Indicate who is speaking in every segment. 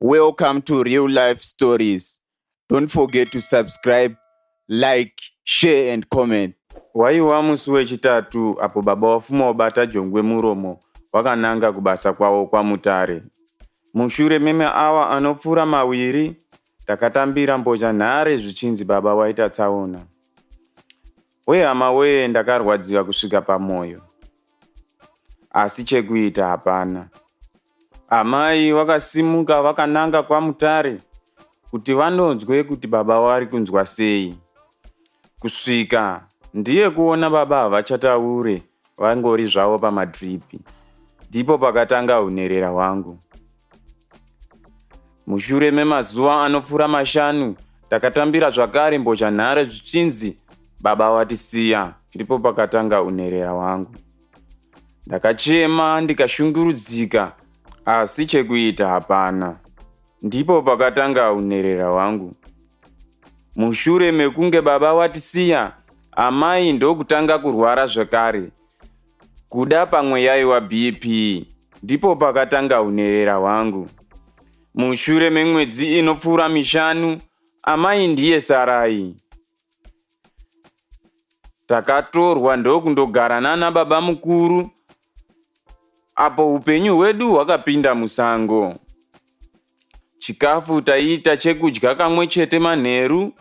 Speaker 1: Welcome to Real Life Stories. Don't forget to subscribe, like, share and comment.
Speaker 2: Waiwa musi wechitatu apo baba wafuma wabata jongwe muromo wakananga kubasa kwawo kwa Mutare. Mushure meme awa anopfura mawiri takatambira mbozha nhare zvichinzi baba waita tsaona. Hama wee ndakarwadziwa kusvika pamoyo. Asi chekuita hapana. Amai wakasimuka wakananga kwa Mutare kuti vanonzwe kuti baba vari kunzwa sei. Kusvika ndiye kuona baba havachataure, vangori zvavo pamadripi. Ndipo pakatanga unherera hwangu. Mushure memazuva anopfuura 5 takatambira zvakare mbozha nhare zvichinzi baba watisiya. Ndipo pakatanga unherera hwangu. Ndakachema ndikashungurudzika, asi chekuita hapana. Ndipo pakatanga unherera hwangu. Mushure mekunge baba watisiya, amai ndokutanga kurwara zvakare, kuda pamwe yaiwa BP. Ndipo pakatanga unherera hwangu. Mushure memwedzi inopfuura 5, amai ndiye Sarai. Takatorwa ndokundogara nana baba mukuru, apo upenyu hwedu hwakapinda musango. Chikafu taiita chekudya kamwe chete manheru.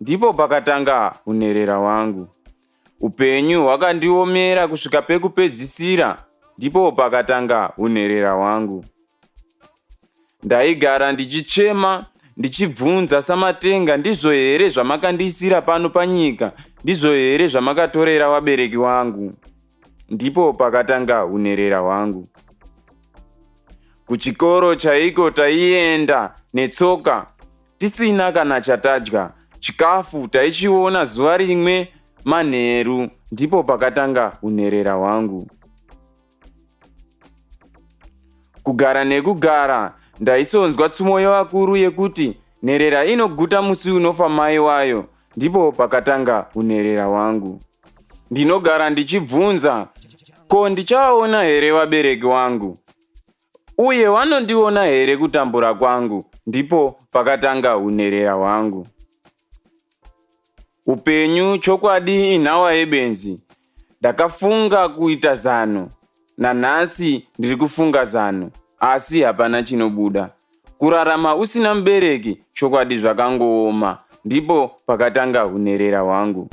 Speaker 2: Ndipo pakatanga unherera hwangu. Upenyu hwakandiomera kusvika pekupedzisira. Ndipo pakatanga unherera hwangu. Ndaigara ndichichema, ndichibvunza samatenga, ndizvo here zvamakandiisira pano panyika? Ndizvo here zvamakatorera vabereki vangu? Ndipo pakatanga unherera hwangu. Kuchikoro chaiko taienda netsoka, tisina kana chatadya. Chikafu taichiona zuva rimwe manheru. Ndipo pakatanga unherera hwangu. Kugara nekugara ndaisonzwa tsumo yevakuru yekuti nherera inoguta musi unofa mai wayo. Ndipo pakatanga unherera hwangu. Ndinogara ndichibvunza, ko ndichaona here vabereki vangu? Uye vanondiona here kutambura kwangu? Ndipo pakatanga unherera hwangu. Upenyu chokwadi inhawa yebenzi. Ndakafunga kuita zano. Nanhasi ndiri kufunga zano, asi hapana chinobuda. Kurarama usina mubereki chokwadi zvakangooma. Ndipo pakatanga unherera hwangu.